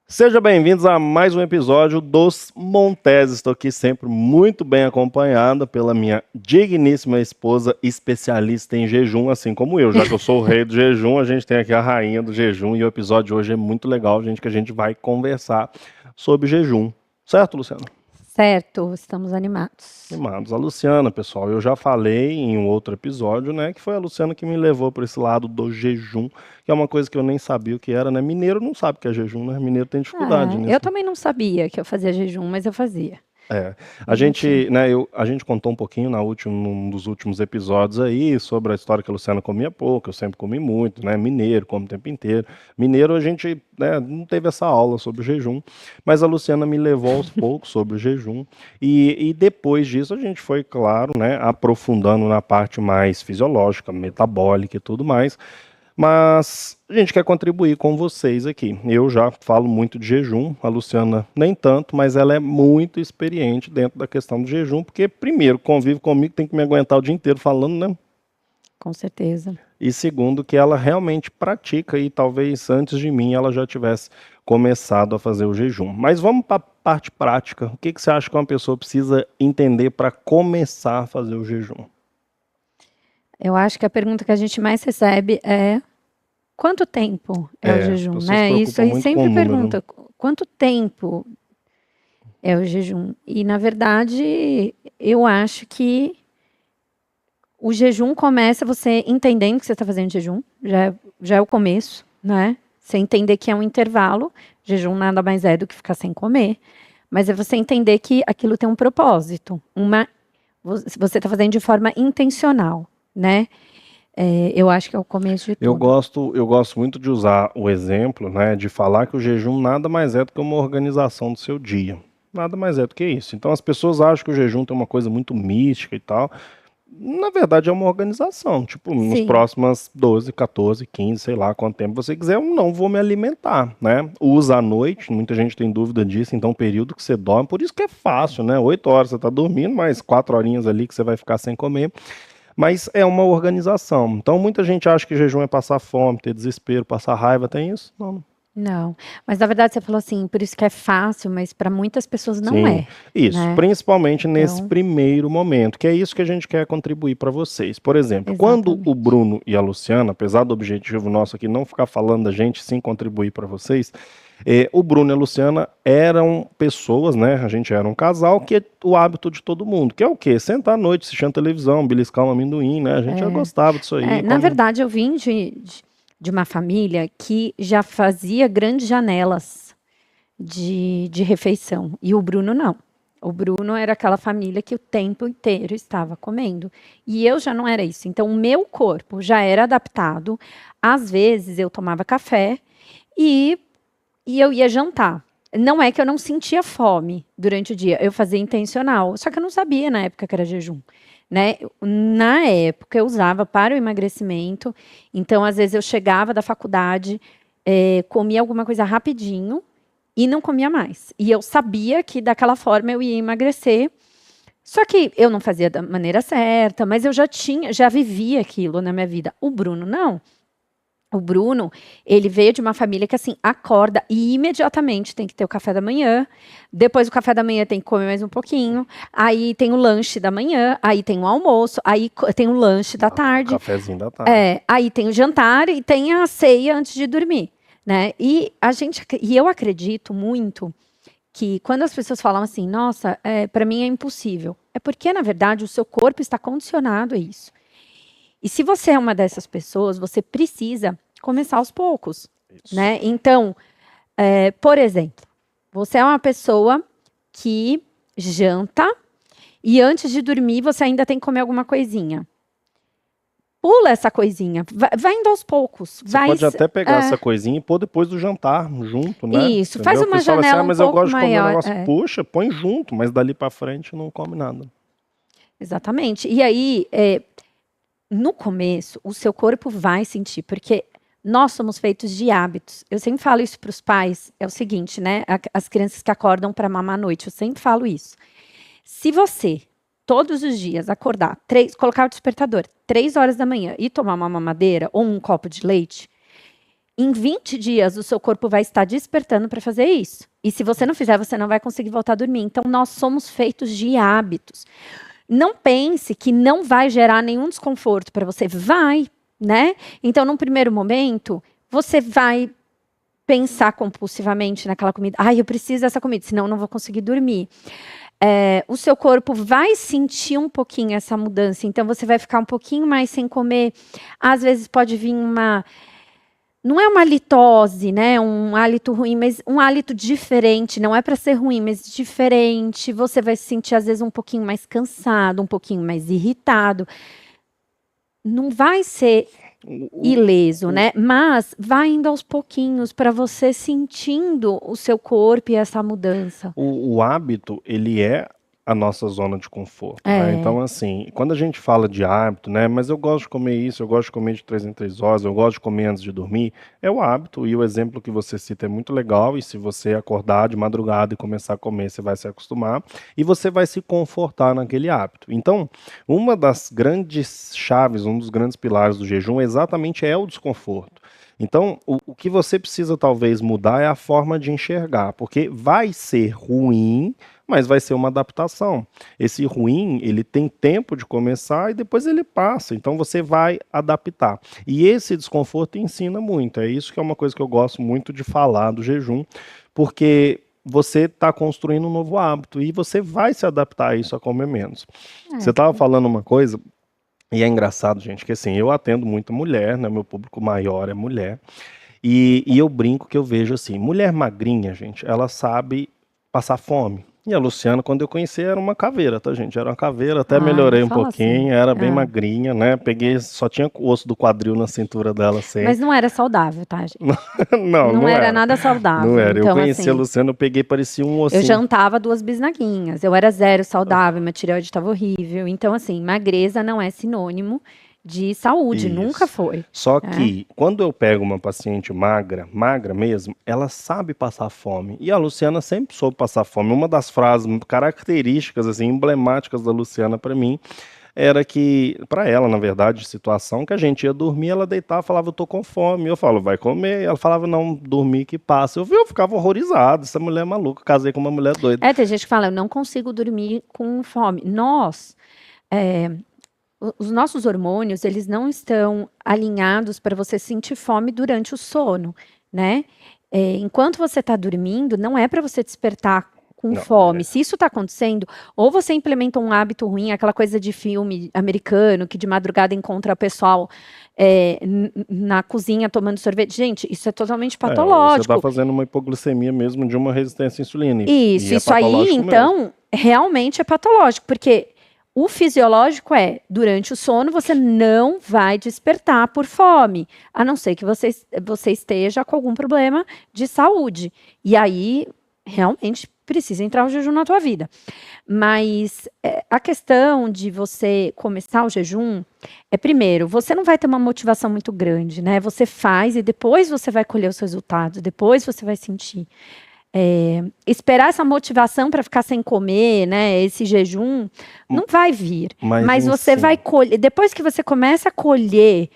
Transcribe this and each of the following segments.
Sejam bem-vindos a mais um episódio dos Montes. Estou aqui sempre muito bem acompanhada pela minha digníssima esposa, especialista em jejum, assim como eu. Já que eu sou o rei do jejum, a gente tem aqui a rainha do jejum e o episódio de hoje é muito legal, gente, que a gente vai conversar sobre jejum. Certo, Luciana? Certo, estamos animados. Animados. A Luciana, pessoal, eu já falei em um outro episódio, né, que foi a Luciana que me levou para esse lado do jejum, que é uma coisa que eu nem sabia o que era, né? Mineiro não sabe o que é jejum, né? Mineiro tem dificuldade nisso. Eu também não sabia que eu fazia jejum, mas eu fazia. A gente, né, a gente contou um pouquinho num dos últimos episódios aí sobre a história que a Luciana comia pouco, eu sempre comi muito, né, mineiro, como o tempo inteiro. Mineiro a gente, né, não teve essa aula sobre o jejum, mas a Luciana me levou aos poucos sobre o jejum e depois disso a gente foi, claro, né, aprofundando na parte mais fisiológica, metabólica e tudo mais. Mas a gente quer contribuir com vocês aqui. Eu já falo muito de jejum, a Luciana nem tanto, mas ela é muito experiente dentro da questão do jejum, porque primeiro, convive comigo, tem que me aguentar o dia inteiro falando, né? Com certeza. E segundo, que ela realmente pratica e talvez antes de mim ela já tivesse começado a fazer o jejum. Mas vamos para a parte prática. O que você acha que uma pessoa precisa entender para começar a fazer o jejum? Eu acho que a pergunta que a gente mais recebe é quanto tempo é o jejum, né? Isso aí sempre pergunta, quanto tempo é o jejum? E na verdade, eu acho que o jejum começa você entendendo que você está fazendo jejum, já é o começo, né? Você entender que é um intervalo, jejum nada mais é do que ficar sem comer, mas é você entender que aquilo tem um propósito, você está fazendo de forma intencional, né? Eu acho que é o começo de tudo. Eu gosto muito de usar o exemplo, né, de falar que o jejum nada mais é do que uma organização do seu dia. Nada mais é do que isso. Então as pessoas acham que o jejum tem uma coisa muito mística e tal. Na verdade é uma organização. Tipo, nos Sim. próximos 12, 14, 15, sei lá quanto tempo você quiser, eu não vou me alimentar, né? Usa à noite, muita gente tem dúvida disso, então o período que você dorme, por isso que é fácil, né? 8 horas você tá dormindo, mais 4 horinhas ali que você vai ficar sem comer. Mas é uma organização. Então muita gente acha que jejum é passar fome, ter desespero, passar raiva, tem isso? Não. Não, mas na verdade você falou assim, por isso que é fácil, mas para muitas pessoas não Sim, é. isso, Né? principalmente nesse Então, primeiro momento, que é isso que a gente quer contribuir para vocês. Por exemplo, quando o exatamente. Bruno e a Luciana, apesar do objetivo nosso aqui não ficar falando da gente, sim contribuir para vocês, o Bruno e a Luciana eram pessoas, né? A gente era um casal que é o hábito de todo mundo, que é o quê? Sentar à noite assistindo televisão, beliscar um amendoim, né? A gente já gostava disso aí. Na verdade, eu vim de uma família que já fazia grandes janelas de refeição. E o Bruno não. O Bruno era aquela família que o tempo inteiro estava comendo. E eu já não era isso. Então, o meu corpo já era adaptado. Às vezes, eu tomava café e eu ia jantar. Não é que eu não sentia fome durante o dia, eu fazia intencional. Só que eu não sabia na época que era jejum. Né? Na época eu usava para o emagrecimento, então às vezes eu chegava da faculdade, comia alguma coisa rapidinho e não comia mais. E eu sabia que daquela forma eu ia emagrecer. Só que eu não fazia da maneira certa, mas eu já vivia aquilo na minha vida. O Bruno não. O Bruno, ele veio de uma família que, assim, acorda e imediatamente tem que ter o café da manhã. Depois do café da manhã tem que comer mais um pouquinho. Aí tem o lanche da manhã, aí tem o almoço, aí tem o lanche da tarde. Cafezinho da tarde. Aí tem o jantar e tem a ceia antes de dormir, né? E eu acredito muito que quando as pessoas falam assim, nossa, para mim é impossível, é porque, na verdade, o seu corpo está condicionado a isso. E se você é uma dessas pessoas, você precisa começar aos poucos, né? Então, por exemplo, você é uma pessoa que janta e antes de dormir você ainda tem que comer alguma coisinha. Pula essa coisinha, vai indo aos poucos. Você pode até pegar essa coisinha e pôr depois do jantar, junto, né? Isso, Entendeu? faz uma janela mas um eu pouco gosto de comer um maior. negócio. Puxa, põe junto, mas dali pra frente não come nada. Exatamente. E aí, no começo, o seu corpo vai sentir, porque nós somos feitos de hábitos. Eu sempre falo isso para os pais, é o seguinte, né? As crianças que acordam para mamar à noite, eu sempre falo isso. Se você, todos os dias, acordar, colocar o despertador 3 horas da manhã e tomar uma mamadeira ou um copo de leite, Em 20 dias, o seu corpo vai estar despertando para fazer isso. E se você não fizer, você não vai conseguir voltar a dormir. Então, nós somos feitos de hábitos. Não pense que não vai gerar nenhum desconforto para você. Vai, né? Então, num primeiro momento, você vai pensar compulsivamente naquela comida. Ai, eu preciso dessa comida, senão eu não vou conseguir dormir. O seu corpo vai sentir um pouquinho essa mudança. Então, você vai ficar um pouquinho mais sem comer. Às vezes pode vir uma... Não é uma halitose, né? Um hálito ruim, mas um hálito diferente. Não é para ser ruim, mas diferente. Você vai se sentir, às vezes, um pouquinho mais cansado, um pouquinho mais irritado. Não vai ser ileso, né? Mas vai indo aos pouquinhos para você sentindo o seu corpo e essa mudança. O hábito, ele é a nossa zona de conforto, né? Então, assim, quando a gente fala de hábito, né? Mas eu gosto de comer isso, eu gosto de comer de 3 em 3 horas, eu gosto de comer antes de dormir, é o hábito, e o exemplo que você cita é muito legal, e se você acordar de madrugada e começar a comer, você vai se acostumar, e você vai se confortar naquele hábito. Então, uma das grandes chaves, um dos grandes pilares do jejum exatamente é o desconforto. Então, o que você precisa talvez mudar é a forma de enxergar, porque vai ser ruim, mas vai ser uma adaptação. Esse ruim, ele tem tempo de começar e depois ele passa, então você vai adaptar. E esse desconforto ensina muito, é isso que é uma coisa que eu gosto muito de falar do jejum, porque você está construindo um novo hábito e você vai se adaptar a isso, a comer menos. Você estava falando uma coisa, e é engraçado, gente, que assim, eu atendo muita mulher, né, meu público maior é mulher, e eu brinco que eu vejo assim, mulher magrinha, gente, ela sabe passar fome. E a Luciana, quando eu conheci, era uma caveira, tá, gente? Era uma caveira, até melhorei um pouquinho, era bem magrinha, né? Peguei, só tinha o osso do quadril na cintura dela sempre. Mas não era saudável, tá, gente? Não era nada saudável. Não era. Então, eu conheci assim, a Luciana, eu peguei, parecia um ossinho. Eu jantava 2 bisnaguinhas, eu era 0 saudável, minha tireoide estava horrível. Então, assim, magreza não é sinônimo de saúde, nunca foi. Só que, quando eu pego uma paciente magra, magra mesmo, ela sabe passar fome. E a Luciana sempre soube passar fome. Uma das frases características, assim, emblemáticas da Luciana para mim, era que, para ela, na verdade, situação que a gente ia dormir, ela deitava, falava, eu tô com fome. Eu falo, vai comer. Ela falava, não, dormir que passa. Eu ficava horrorizado, essa mulher é maluca, casei com uma mulher doida. Tem gente que fala, eu não consigo dormir com fome. Os nossos hormônios, eles não estão alinhados para você sentir fome durante o sono, né? Enquanto você está dormindo, não é para você despertar com fome. Se isso está acontecendo, ou você implementa um hábito ruim, aquela coisa de filme americano, que de madrugada encontra o pessoal na cozinha tomando sorvete. Gente, isso é totalmente patológico. Você está fazendo uma hipoglicemia mesmo de uma resistência à insulina. Isso aí, então, realmente é patológico, porque o fisiológico durante o sono, você não vai despertar por fome, a não ser que você esteja com algum problema de saúde. E aí, realmente, precisa entrar o jejum na tua vida. Mas a questão de você começar o jejum primeiro, você não vai ter uma motivação muito grande, né? Você faz e depois você vai colher os resultados, depois você vai sentir. Esperar essa motivação para ficar sem comer, né? Esse jejum não vai vir. Mas você vai colher. Depois que você começa a colher,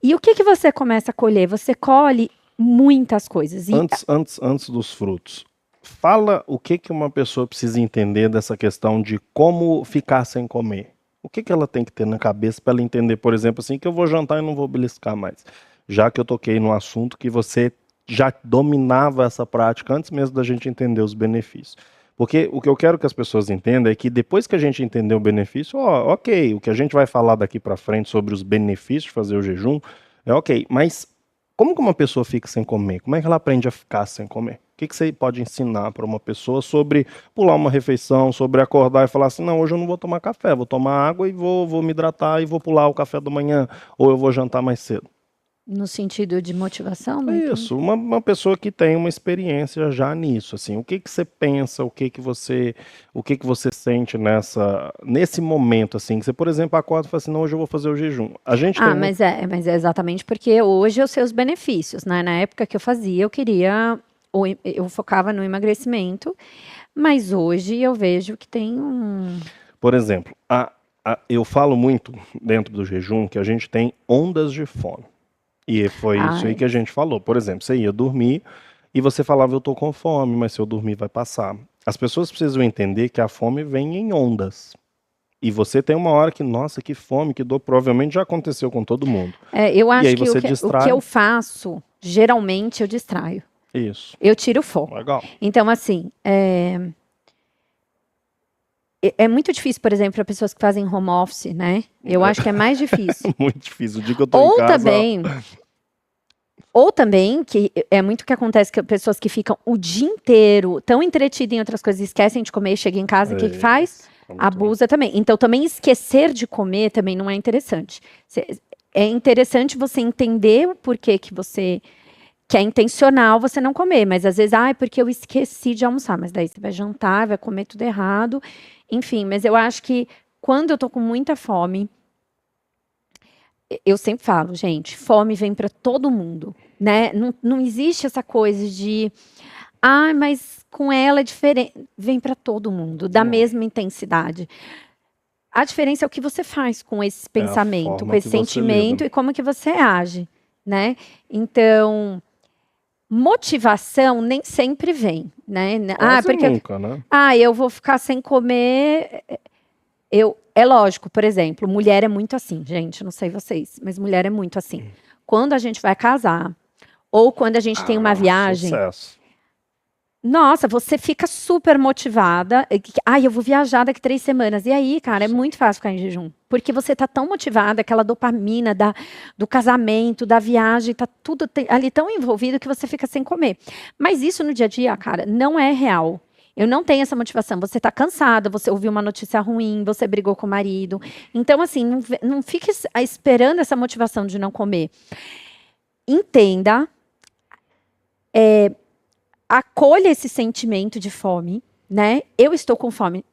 e o que você começa a colher? Você colhe muitas coisas. Antes dos frutos, fala o que uma pessoa precisa entender dessa questão de como ficar sem comer. O que ela tem que ter na cabeça para ela entender, por exemplo, assim, que eu vou jantar e não vou beliscar mais. Já que eu toquei no assunto que você já dominava essa prática antes mesmo da gente entender os benefícios. Porque o que eu quero que as pessoas entendam é que depois que a gente entender o benefício, ok, o que a gente vai falar daqui para frente sobre os benefícios de fazer o jejum, é ok, mas como que uma pessoa fica sem comer? Como é que ela aprende a ficar sem comer? O que você pode ensinar para uma pessoa sobre pular uma refeição, sobre acordar e falar assim, não, hoje eu não vou tomar café, vou tomar água e vou me hidratar e vou pular o café da manhã, ou eu vou jantar mais cedo? No sentido de motivação? Isso, uma pessoa que tem uma experiência já nisso, assim, o que você pensa, o que você sente nesse momento, assim, que você, por exemplo, acorda e fala assim, não, hoje eu vou fazer o jejum. Mas é exatamente porque hoje eu sei os benefícios, né? Na época que eu fazia, eu focava no emagrecimento, mas hoje eu vejo que tem Por exemplo, eu falo muito dentro do jejum que a gente tem ondas de fome. E foi isso aí Ai, que a gente falou. Por exemplo, você ia dormir e você falava, eu tô com fome, mas se eu dormir vai passar. As pessoas precisam entender que a fome vem em ondas. E você tem uma hora que, nossa, que fome, que dor, provavelmente já aconteceu com todo mundo. eu E acho aí que você o que eu distrai. faço, geralmente eu distraio. Isso. Eu tiro o foco. Legal. Então, assim, é muito difícil, por exemplo, para pessoas que fazem home office, né? Eu acho que é mais difícil. Muito difícil. O dia que eu tô em Ou casa, ó, também, ou também, que é muito o que acontece, que pessoas que ficam o dia inteiro tão entretidas em outras coisas, esquecem de comer, chega em casa, o que que é, faz? como tudo. Abusa também. Então, também esquecer de comer também não é interessante. É interessante você entender o porquê que é intencional você não comer, mas às vezes, é porque eu esqueci de almoçar, mas daí você vai jantar, vai comer tudo errado, enfim, mas eu acho que quando eu tô com muita fome, eu sempre falo, gente, fome vem para todo mundo, né? Não existe essa coisa de, mas com ela é diferente, vem para todo mundo, da Não, mesma intensidade. A diferença é o que você faz com esse é a pensamento, com forma esse que você lida. sentimento e como que você age, né? Então, motivação nem sempre vem, né? Quase Porque nunca, né? eu vou ficar sem comer. É lógico, por exemplo, mulher é muito assim, gente, não sei vocês, mas mulher é muito assim. Quando a gente vai casar, ou quando a gente tem uma viagem, Sucesso. nossa, você fica super motivada. Eu vou viajar daqui 3 semanas. E aí, cara, é muito fácil ficar em jejum. Porque você tá tão motivada, aquela dopamina do casamento, da viagem, tá tudo ali tão envolvido que você fica sem comer. Mas isso no dia a dia, cara, não é real. Eu não tenho essa motivação. Você tá cansada, você ouviu uma notícia ruim, você brigou com o marido. Então, assim, não fique esperando essa motivação de não comer. Entenda, acolha esse sentimento de fome, né? Eu estou com fome.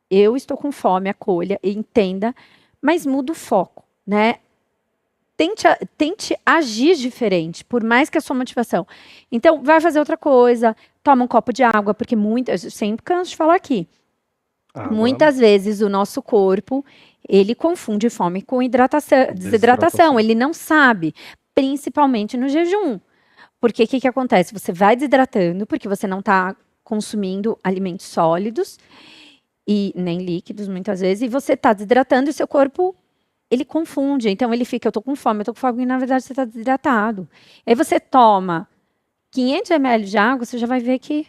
Eu estou com fome, acolha, entenda, mas muda o foco, né? Tente agir diferente, por mais que a sua motivação. Então, vai fazer outra coisa, toma um copo de água, porque eu sempre canso de falar aqui. Água, Muitas vezes o nosso corpo, ele confunde fome com desidratação, desidratação. ele não sabe, principalmente no jejum. Porque o que acontece? Você vai desidratando, porque você não está consumindo alimentos sólidos e nem líquidos, muitas vezes, e você está desidratando e seu corpo, ele confunde. Então, ele fica, eu estou com fome, e na verdade você está desidratado. Aí você toma 500 ml de água, você já vai ver que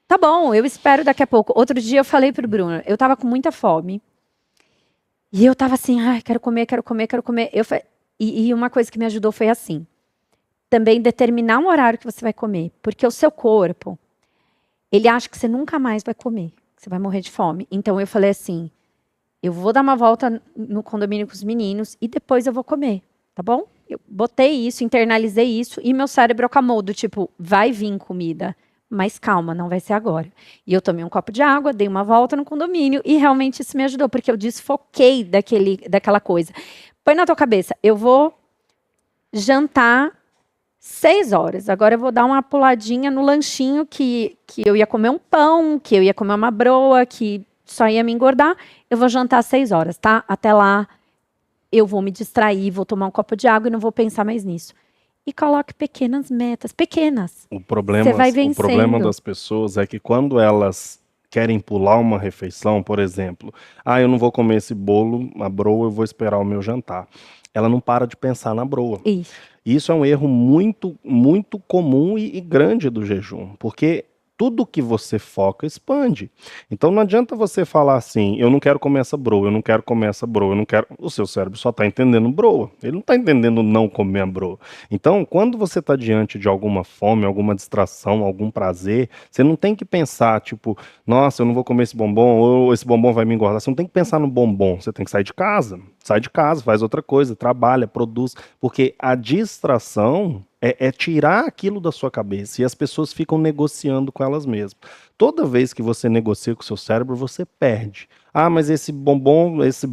tá bom, eu espero daqui a pouco. Outro dia eu falei pro Bruno, eu estava com muita fome, e eu estava assim, quero comer, quero comer, quero comer. E uma coisa que me ajudou foi assim, também determinar um horário que você vai comer, porque o seu corpo, ele acha que você nunca mais vai comer, que você vai morrer de fome. Então eu falei assim, eu vou dar uma volta no condomínio com os meninos e depois eu vou comer, tá bom? Eu botei isso, internalizei isso e meu cérebro acalmou do tipo, vai vir comida, mas calma, não vai ser agora. E eu tomei um copo de água, dei uma volta no condomínio e realmente isso me ajudou, porque eu desfoquei daquela coisa. Põe na tua cabeça, eu vou jantar 6 horas. Agora eu vou dar uma puladinha no lanchinho que eu ia comer um pão, que eu ia comer uma broa, que só ia me engordar. Eu vou jantar às 6 horas, tá? Até lá eu vou me distrair, vou tomar um copo de água e não vou pensar mais nisso. E coloque pequenas metas, pequenas. Você vai O problema vencendo. das pessoas é que quando elas querem pular uma refeição, por exemplo, eu não vou comer esse bolo, a broa, eu vou esperar o meu jantar. Ela não para de pensar na broa. Isso. E isso é um erro muito, muito comum e grande do jejum, porque tudo que você foca expande. Então não adianta você falar assim, eu não quero comer essa broa, eu não quero comer essa broa, eu não quero. O seu cérebro só está entendendo broa, ele não está entendendo não comer a broa. Então, quando você está diante de alguma fome, alguma distração, algum prazer, você não tem que pensar, tipo, nossa, eu não vou comer esse bombom, ou esse bombom vai me engordar. Você não tem que pensar no bombom, você tem que sair de casa. Sai de casa, faz outra coisa, trabalha, produz, porque a distração é tirar aquilo da sua cabeça e as pessoas ficam negociando com elas mesmas. Toda vez que você negocia com o seu cérebro, você perde. Ah, mas esse bombom, esse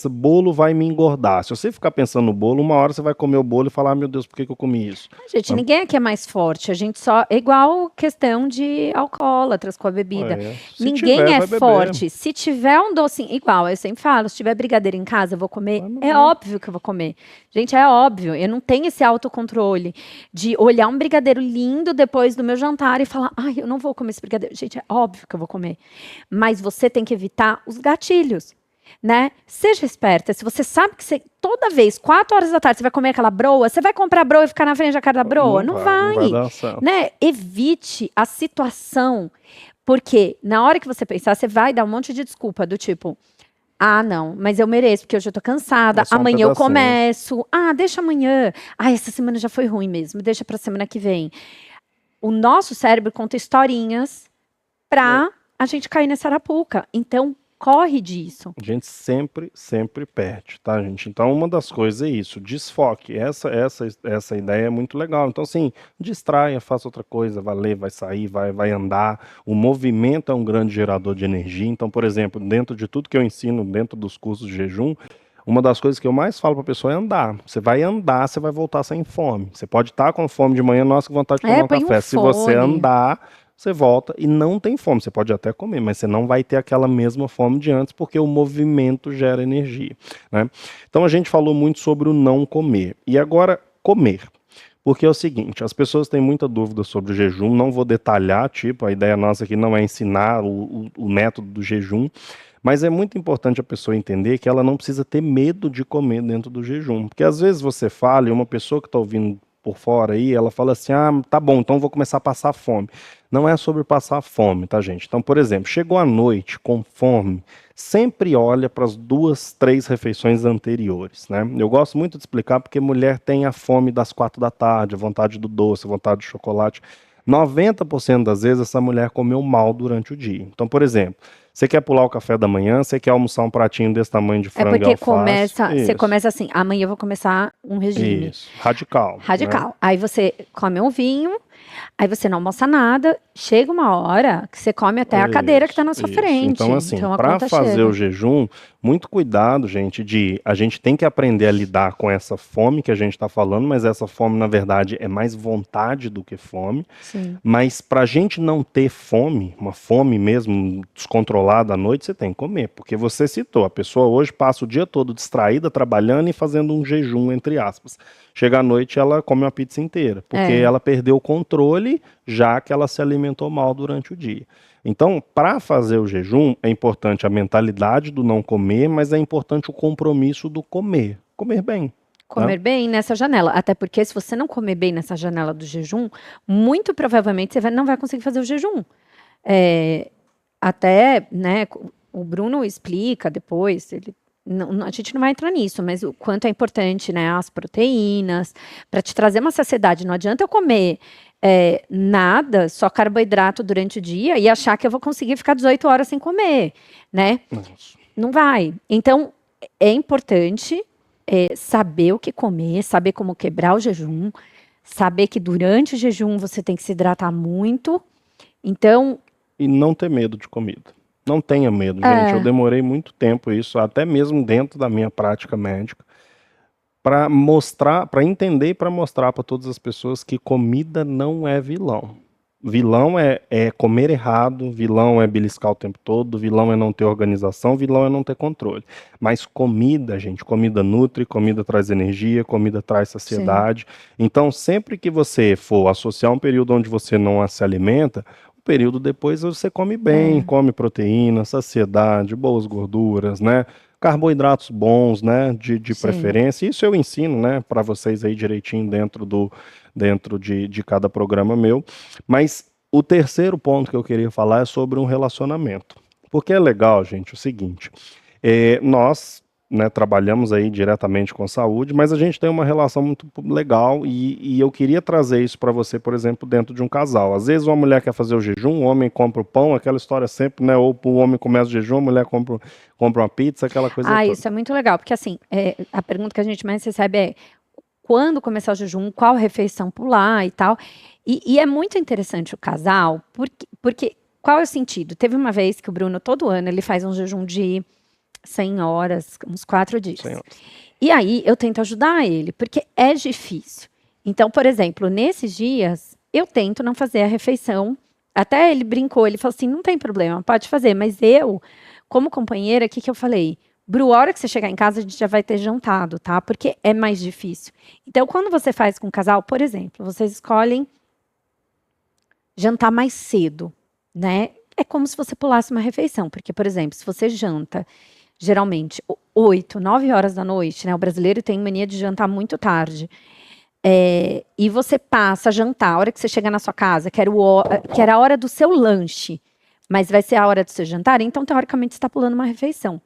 bolo vai me engordar. Se você ficar pensando no bolo, uma hora você vai comer o bolo e falar, ah, meu Deus, por que que eu comi isso? Gente, ninguém aqui é mais forte. A gente só. É igual questão de alcoólatras com a bebida. Se Ninguém tiver, é vai beber. forte. Se tiver um docinho, igual, eu sempre falo, se tiver brigadeiro em casa, eu vou comer. É óbvio que eu vou comer. Gente, é óbvio. Eu não tenho esse autocontrole de olhar um brigadeiro lindo depois do meu jantar e falar, ai, eu não vou comer esse brigadeiro. Gente, é óbvio que eu vou comer. Mas você tem que evitar os gatilhos. Né? Seja esperta. Se você sabe que você, toda vez, 4 horas da tarde, você vai comer aquela broa, você vai comprar broa e ficar na frente da cara da broa? Não vai. Não vai dar certo. Né? Evite a situação, porque na hora que você pensar, você vai dar um monte de desculpa, do tipo, ah, não, mas eu mereço, porque hoje eu tô cansada, amanhã eu começo, ah, deixa amanhã, ah, essa semana já foi ruim mesmo, deixa pra semana que vem. O nosso cérebro conta historinhas pra a gente cair nessa arapuca. Então, corre disso. A gente sempre perde, tá, gente? Então, uma das coisas é isso, desfoque. Essa ideia é muito legal. Então, assim, distraia, faça outra coisa, vai ler, vai sair, vai andar. O movimento é um grande gerador de energia. Então, por exemplo, dentro de tudo que eu ensino, dentro dos cursos de jejum, uma das coisas que eu mais falo para a pessoa é andar. Você vai andar, você vai voltar sem fome. Você pode estar com fome de manhã, nossa, que vontade de tomar um café. Se você andar, você volta e não tem fome. Você pode até comer, mas você não vai ter aquela mesma fome de antes, porque o movimento gera energia, né? Então a gente falou muito sobre o não comer. E agora, comer. Porque é o seguinte, as pessoas têm muita dúvida sobre o jejum, não vou detalhar, tipo, a ideia nossa aqui não é ensinar o método do jejum, mas é muito importante a pessoa entender que ela não precisa ter medo de comer dentro do jejum. Porque às vezes você fala e uma pessoa que está ouvindo por fora aí, ela fala assim, ah, tá bom, então vou começar a passar fome. Não é sobre passar fome, tá, gente? Então, por exemplo, chegou à noite com fome, sempre olha para as 2, 3 refeições anteriores, né? Eu gosto muito de explicar porque mulher tem a fome das 4 da tarde, a vontade do doce, a vontade de chocolate. 90% das vezes essa mulher comeu mal durante o dia. Então, por exemplo, você quer pular o café da manhã, você quer almoçar um pratinho desse tamanho de frango e alface. Você começa assim, amanhã eu vou começar um regime. Isso, radical. Radical. Né? Aí você come um vinho, aí você não almoça nada, chega uma hora que você come até a cadeira que está na sua frente. Então, assim, para fazer o jejum, muito cuidado, gente, a gente tem que aprender a lidar com essa fome que a gente está falando, mas essa fome, na verdade, é mais vontade do que fome. Sim. Mas para a gente não ter fome, uma fome mesmo descontrolada à noite, você tem que comer, porque você citou, a pessoa hoje passa o dia todo distraída, trabalhando e fazendo um jejum, entre aspas. Chega à noite, ela come uma pizza inteira, porque ela perdeu o controle, já que ela se alimentou mal durante o dia. Então, para fazer o jejum, é importante a mentalidade do não comer, mas é importante o compromisso do comer. Comer bem. Comer bem nessa janela. Até porque se você não comer bem nessa janela do jejum, muito provavelmente você não vai conseguir fazer o jejum. Até, né, o Bruno explica depois, a gente não vai entrar nisso, mas o quanto é importante, né, as proteínas, para te trazer uma saciedade. Não adianta eu comer nada, só carboidrato durante o dia e achar que eu vou conseguir ficar 18 horas sem comer, né? Não vai. Então, é importante saber o que comer, saber como quebrar o jejum, saber que durante o jejum você tem que se hidratar muito. Então... E não ter medo de comida. Não tenha medo, gente. Eu demorei muito tempo isso, até mesmo dentro da minha prática médica, para mostrar, para entender e para mostrar para todas as pessoas que comida não é vilão. Vilão é comer errado, vilão é beliscar o tempo todo, vilão é não ter organização, vilão é não ter controle. Mas comida, gente, comida nutre, comida traz energia, comida traz saciedade. Sim. Então, sempre que você for associar um período onde você não se alimenta, o período depois você come bem, come proteína, saciedade, boas gorduras, né? Carboidratos bons, né, de preferência. Isso eu ensino, né, para vocês aí direitinho dentro de cada programa meu. Mas o terceiro ponto que eu queria falar é sobre um relacionamento. Porque é legal, gente, o seguinte, nós, né, trabalhamos aí diretamente com saúde, mas a gente tem uma relação muito legal e eu queria trazer isso para você, por exemplo, dentro de um casal. Às vezes uma mulher quer fazer o jejum, o homem compra o pão, aquela história sempre, né, ou o homem começa o jejum, a mulher compra uma pizza, aquela coisa toda. Isso é muito legal, porque assim, a pergunta que a gente mais recebe é quando começar o jejum, qual refeição pular e tal. E é muito interessante o casal, porque qual é o sentido? Teve uma vez que o Bruno, todo ano, ele faz um jejum de 100 horas, uns 4 dias. Senhor. E aí eu tento ajudar ele, porque é difícil. Então, por exemplo, nesses dias, eu tento não fazer a refeição. Até ele brincou, ele falou assim, não tem problema, pode fazer. Mas eu, como companheira, o que que eu falei? Bru, a hora que você chegar em casa, a gente já vai ter jantado, tá? Porque é mais difícil. Então, quando você faz com o casal, por exemplo, vocês escolhem jantar mais cedo, né? É como se você pulasse uma refeição. Porque, por exemplo, se você janta geralmente 8, 9 horas da noite, né? O brasileiro tem mania de jantar muito tarde. E você passa a jantar, a hora que você chega na sua casa, que era a hora do seu lanche, mas vai ser a hora do seu jantar, então, teoricamente, você está pulando uma refeição.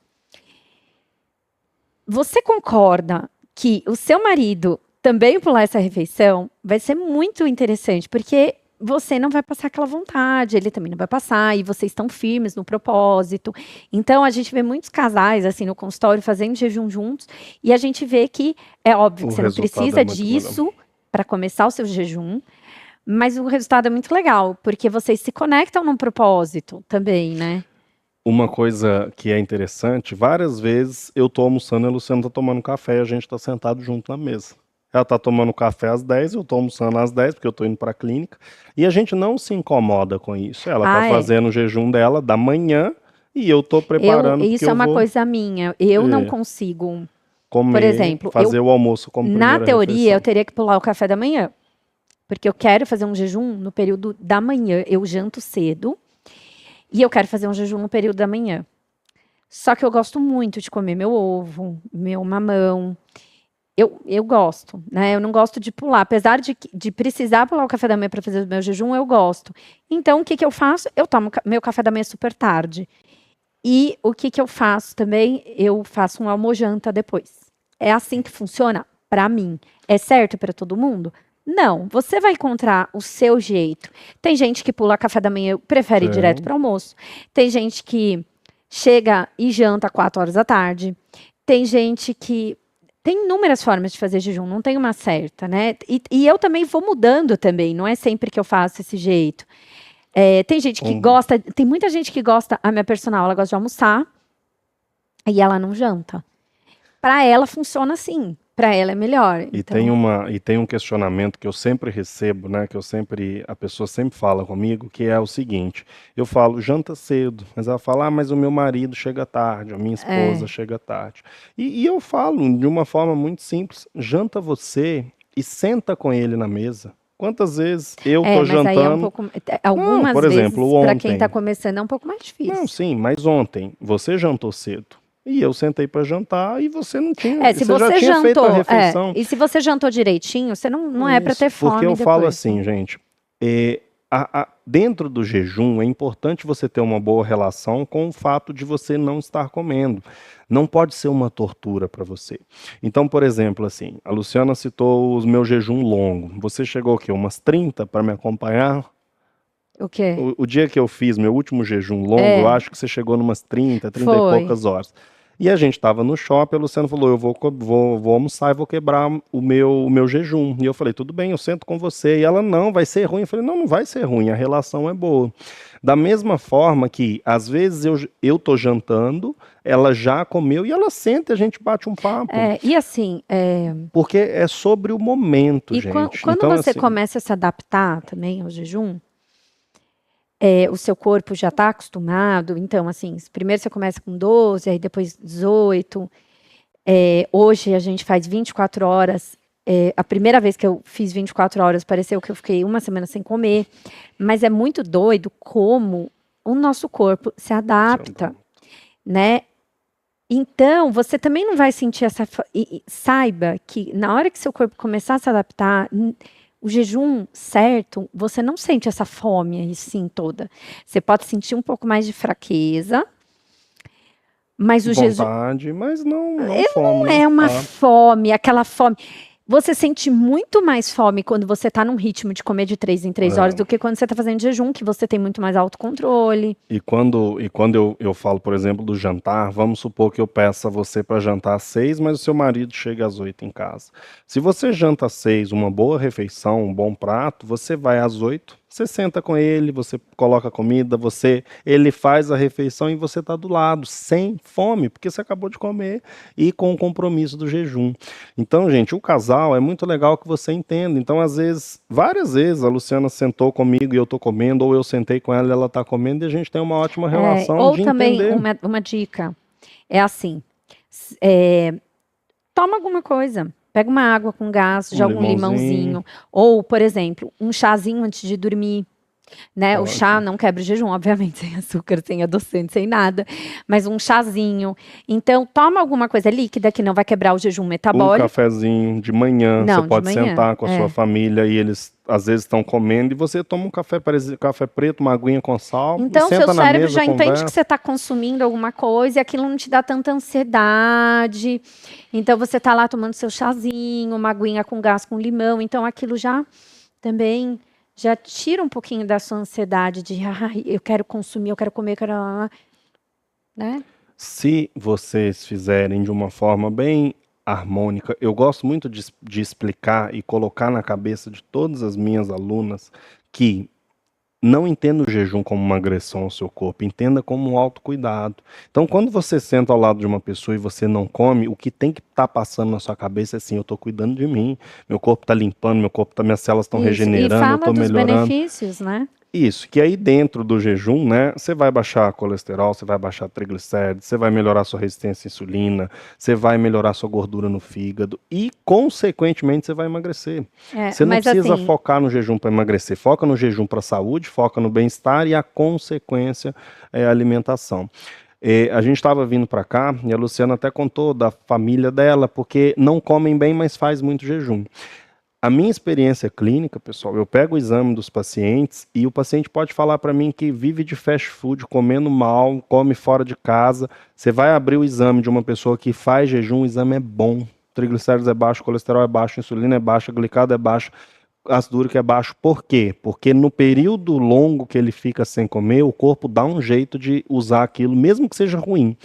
Você concorda que o seu marido também pular essa refeição vai ser muito interessante, porque você não vai passar aquela vontade, ele também não vai passar, e vocês estão firmes no propósito. Então, a gente vê muitos casais, assim, no consultório, fazendo jejum juntos, e a gente vê que, é óbvio que O você não resultado precisa é muito disso para começar o seu jejum, mas o resultado é muito legal, porque vocês se conectam num propósito também, né? Uma coisa que é interessante, várias vezes eu tô almoçando e a Luciana tá tomando café e a gente tá sentado junto na mesa. Ela tá tomando café às 10, eu tô almoçando às 10, porque eu tô indo pra clínica. E a gente não se incomoda com isso. Ela tá fazendo o jejum dela da manhã e eu tô preparando Isso porque é eu uma vou coisa minha. Eu não consigo, por comer, exemplo, fazer o almoço como na primeira teoria, eu refeição. teria que pular o café da manhã. Porque eu quero fazer um jejum no período da manhã. Eu janto cedo e eu quero fazer um jejum no período da manhã. Só que eu gosto muito de comer meu ovo, meu mamão. Eu gosto, né? Eu não gosto de pular. Apesar de precisar pular o café da manhã para fazer o meu jejum, eu gosto. Então, o que que eu faço? Eu tomo meu café da manhã super tarde. E o que que eu faço também? Eu faço um almojanta depois. É assim que funciona para mim. É certo para todo mundo? Não. Você vai encontrar o seu jeito. Tem gente que pula café da manhã, prefere ir direto Sim. para almoço. Tem gente que chega e janta 4 horas da tarde. Tem gente que tem inúmeras formas de fazer jejum, não tem uma certa, né? E eu também vou mudando também, não é sempre que eu faço esse jeito. Tem gente que gosta, tem muita gente que gosta, a minha personal, ela gosta de almoçar e ela não janta. Para ela funciona assim, para ela é melhor. E Então, tem um questionamento que eu sempre recebo, né? A pessoa sempre fala comigo, que é o seguinte: eu falo, janta cedo, mas ela fala, mas o meu marido chega tarde, a minha esposa chega tarde. E eu falo de uma forma muito simples: janta você e senta com ele na mesa. Quantas vezes eu tô mas aí é um jantando? pouco, Não, algumas por vezes, exemplo, para quem está ontem. começando, é um pouco mais Não, difícil. sim, mas ontem você jantou cedo. E eu sentei para jantar e você não tinha. Se Você já você tinha feito a jantou, refeição. e se você jantou direitinho, você não é para ter Porque fome eu falo depois. assim, gente, dentro do jejum é importante você ter uma boa relação com o fato de você não estar comendo. Não pode ser uma tortura para você. Então, por exemplo, assim, a Luciana citou o meu jejum longo. Você chegou aqui umas 30 para me acompanhar? O quê? O dia que eu fiz meu último jejum longo, eu acho que você chegou numas 30 e Foi. poucas horas. E a gente estava no shopping, a Luciana falou, eu vou almoçar e vou quebrar o meu jejum. E eu falei, tudo bem, eu sento com você. E ela, não, vai ser ruim. Eu falei, não vai ser ruim, a relação é boa. Da mesma forma que, às vezes, eu tô jantando, ela já comeu e ela senta e a gente bate um papo. E assim, Porque é sobre o momento, e gente. quando Então, você assim, começa a se adaptar também ao jejum, o seu corpo já está acostumado. Então, assim, primeiro você começa com 12, aí depois 18. Hoje a gente faz 24 horas. A primeira vez que eu fiz 24 horas, pareceu que eu fiquei uma semana sem comer. Mas é muito doido como o nosso corpo se adapta, né? Então, você também não vai sentir essa. Saiba que na hora que seu corpo começar a se adaptar, o jejum certo, você não sente essa fome aí sim toda. Você pode sentir um pouco mais de fraqueza, mas o jejum vontade, mas não fome. não é uma fome, aquela fome. Você sente muito mais fome quando você está num ritmo de comer de 3 em 3 horas do que quando você está fazendo jejum, que você tem muito mais autocontrole. E quando eu falo, por exemplo, do jantar, vamos supor que eu peça você para jantar às 6, mas o seu marido chega às 8 em casa. Se você janta às 6, uma boa refeição, um bom prato, você vai às 8, Você senta com ele, você coloca a comida, ele faz a refeição e você está do lado, sem fome, porque você acabou de comer e com o compromisso do jejum. Então, gente, o casal é muito legal que você entenda. Então, às vezes, várias vezes a Luciana sentou comigo e eu tô comendo, ou eu sentei com ela e ela tá comendo, e a gente tem uma ótima relação Ou de também, entender. uma dica, é assim, é, toma alguma coisa. Pega uma água com gás, Um joga um limãozinho, limãozinho. Ou, por exemplo, um chazinho antes de dormir. Né? O chá ótimo. não quebra o jejum, obviamente, sem açúcar, sem adoçante, sem nada. Mas um chazinho. Então, toma alguma coisa líquida que não vai quebrar o jejum Um metabólico. cafezinho de manhã, você Não, de pode manhã. sentar com a sua família e eles às vezes estão comendo e você toma um café, café preto, uma aguinha com sal e Então, seu senta na cérebro mesa, já entende que conversa. você está consumindo alguma coisa e aquilo não te dá tanta ansiedade. Então, você está lá tomando seu chazinho, uma aguinha com gás com limão. Então, aquilo já também já tira um pouquinho da sua ansiedade de, eu quero consumir, eu quero comer, eu quero, né? Se vocês fizerem de uma forma bem harmônica, eu gosto muito de explicar e colocar na cabeça de todas as minhas alunas que não entenda o jejum como uma agressão ao seu corpo, entenda como um autocuidado. Então, quando você senta ao lado de uma pessoa e você não come, o que tem que estar passando na sua cabeça é assim, eu estou cuidando de mim, meu corpo está limpando, minhas células estão Isso. E regenerando, eu fala estou dos melhorando. benefícios, né? Isso, que aí dentro do jejum, né, você vai baixar colesterol, você vai baixar triglicéridos, você vai melhorar sua resistência à insulina, você vai melhorar sua gordura no fígado e, consequentemente, você vai emagrecer. Você não Mas precisa assim, focar no jejum para emagrecer, foca no jejum para a saúde, foca no bem-estar e a consequência é a alimentação. A gente estava vindo para cá e a Luciana até contou da família dela, porque não comem bem, mas faz muito jejum. A minha experiência clínica, pessoal, eu pego o exame dos pacientes e o paciente pode falar para mim que vive de fast food, comendo mal, come fora de casa. Você vai abrir o exame de uma pessoa que faz jejum, o exame é bom. Triglicéridos é baixo, colesterol é baixo, insulina é baixa, glicado é baixo, ácido úrico é baixo. Por quê? Porque no período longo que ele fica sem comer, o corpo dá um jeito de usar aquilo, mesmo que seja ruim.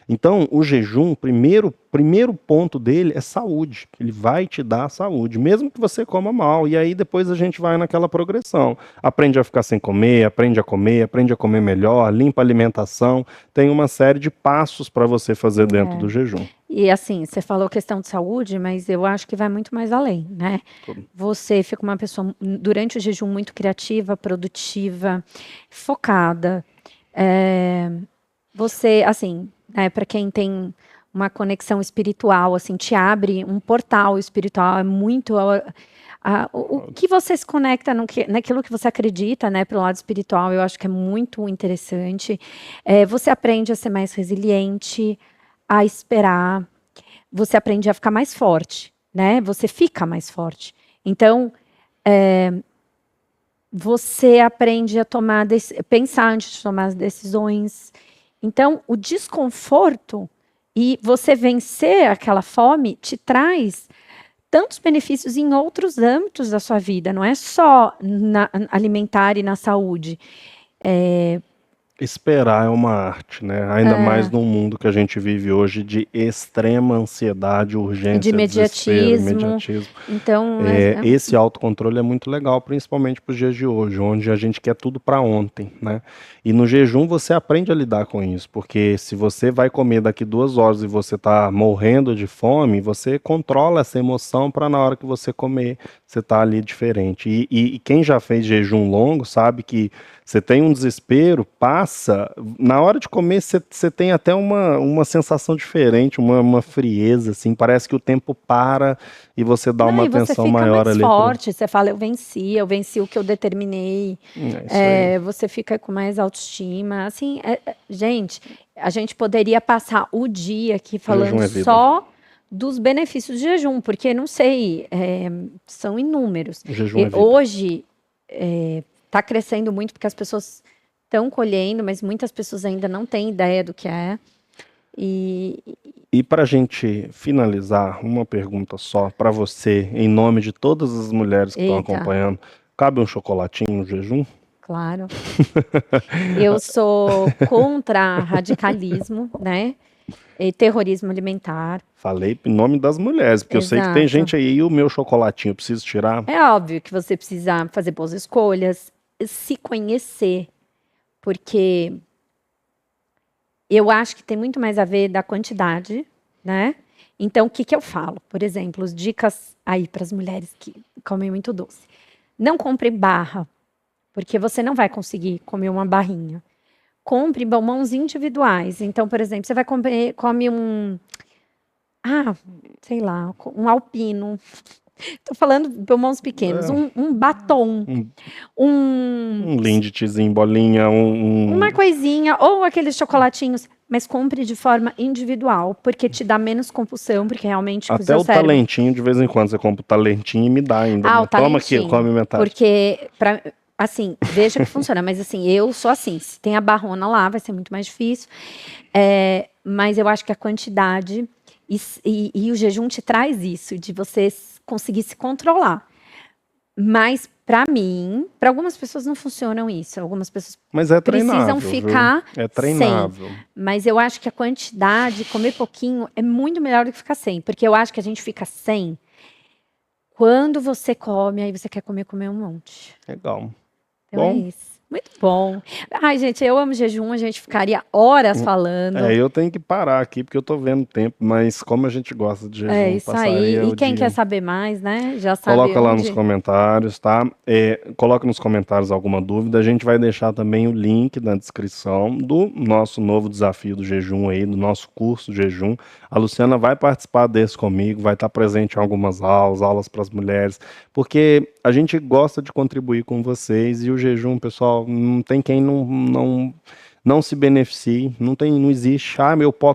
Então, o jejum, primeiro ponto dele é saúde. Ele vai te dar saúde, mesmo que você coma mal. E aí depois a gente vai naquela progressão. Aprende a ficar sem comer, aprende a comer melhor, limpa a alimentação. Tem uma série de passos para você fazer dentro do jejum. e assim, você falou questão de saúde, mas eu acho que vai muito mais além, né? Você fica uma pessoa, durante o jejum, muito criativa, produtiva, focada. Você, assim, né, para quem tem uma conexão espiritual, assim, te abre um portal espiritual, é muito o que você se conecta naquilo que você acredita, né, pelo lado espiritual, eu acho que é muito interessante. Você aprende a ser mais resiliente, a esperar, você aprende a ficar mais forte, né? Você fica mais forte. Então, você aprende a pensar antes de tomar as decisões. Então, o desconforto e você vencer aquela fome te traz tantos benefícios em outros âmbitos da sua vida, não é só na alimentar e na saúde. Esperar é uma arte, né? Ainda mais num mundo que a gente vive hoje de extrema ansiedade, De urgência, desespero, imediatismo. imediatismo. Então, Esse autocontrole é muito legal, principalmente para os dias de hoje, onde a gente quer tudo para ontem, né? E no jejum você aprende a lidar com isso, porque se você vai comer daqui 2 horas e você está morrendo de fome, você controla essa emoção para na hora que você comer, você tá ali diferente. E quem já fez jejum longo sabe que você tem um desespero, passa, na hora de comer você tem até uma sensação diferente, uma frieza, assim, parece que o tempo para e você dá uma e você atenção fica maior mais ali forte, você fala, eu venci o que eu determinei. É isso aí. Você fica com mais autoestima. Assim, gente, a gente poderia passar o dia aqui Jejum falando é vida. só dos benefícios de jejum, porque não sei, são inúmeros. Jejum é vida. Hoje está crescendo muito porque as pessoas estão colhendo, mas muitas pessoas ainda não têm ideia do que é. E para a gente finalizar, uma pergunta só para você, em nome de todas as mulheres que estão Eita, acompanhando. Cabe um chocolatinho no jejum? claro. Eu sou contra radicalismo, né? E terrorismo alimentar. Falei em nome das mulheres, porque eu sei que tem Exato. gente aí, e o meu chocolatinho, eu preciso tirar? É óbvio que você precisa fazer boas escolhas, se conhecer, porque eu acho que tem muito mais a ver da quantidade, né? Então, o que eu falo? Por exemplo, as dicas aí para as mulheres que comem muito doce. Não compre barra, porque você não vai conseguir comer uma barrinha. Compre bombons individuais. Então, por exemplo, você vai comer, come sei lá, um alpino. Tô falando bombons pequenos, um batom, Um, um, um Lindt em bolinha, uma coisinha, ou aqueles chocolatinhos, mas compre de forma individual, porque te dá menos compulsão, porque realmente o até seu o cérebro... talentinho, de vez em quando você compra o talentinho e me dá ainda, Ah, né? o Toma aqui, come talentinho, metade. porque, assim, veja que funciona, mas assim, eu sou assim, se tem a barrona lá, vai ser muito mais difícil, mas eu acho que a quantidade e o jejum te traz isso, de você conseguir se controlar. Mas para mim, para algumas pessoas não funcionam isso. Algumas pessoas Mas é precisam treinável, viu? ficar É sem. treinável. Mas eu acho que a quantidade, comer pouquinho, é muito melhor do que ficar sem. Porque eu acho que a gente fica sem quando você come, aí você quer comer um monte. Legal. Então é Bom, isso. Muito bom. Ai, gente, eu amo jejum, a gente ficaria horas falando. eu tenho que parar aqui porque eu tô vendo tempo, mas como a gente gosta de É jejum, isso aí. passaria E o quem quer dia. saber mais, né? Já sabe Coloca lá nos onde. comentários, tá? Coloca nos comentários alguma dúvida. A gente vai deixar também o link na descrição do nosso novo desafio do jejum aí, do nosso curso de jejum. A Luciana vai participar desse comigo, vai estar presente em algumas aulas para as mulheres, porque a gente gosta de contribuir com vocês e o jejum, pessoal, não tem quem não se beneficie, não existe,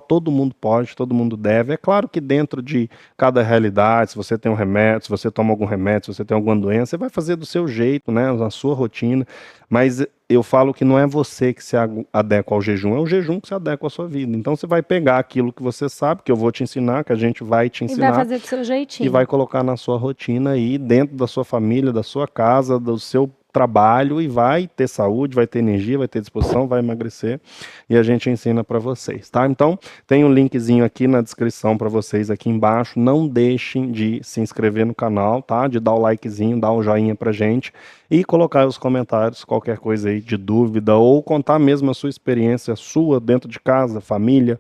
todo mundo pode, todo mundo deve. É claro que dentro de cada realidade, se você tem um remédio, se você toma algum remédio, se você tem alguma doença, você vai fazer do seu jeito, né, na sua rotina, mas eu falo que não é você que se adequa ao jejum, é o jejum que se adequa à sua vida. Então você vai pegar aquilo que você sabe, que eu vou te ensinar, que a gente vai te E vai ensinar, fazer do seu e jeitinho. vai colocar na sua rotina aí, dentro da sua família, da sua casa, do seu trabalho, e vai ter saúde, vai ter energia, vai ter disposição, vai emagrecer, e a gente ensina para vocês, tá? Então, tem um linkzinho aqui na descrição para vocês aqui embaixo. Não deixem de se inscrever no canal, tá? De dar o likezinho, dar o joinha pra gente e colocar os comentários, qualquer coisa aí de dúvida, ou contar mesmo a sua experiência sua dentro de casa, família,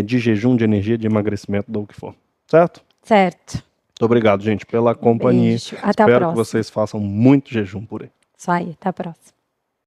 de jejum, de energia, de emagrecimento, do que for, certo? Certo. Muito obrigado, gente, pela companhia. Beijo. Até a Espero que próxima. vocês façam muito jejum por aí. Isso aí, até a próxima.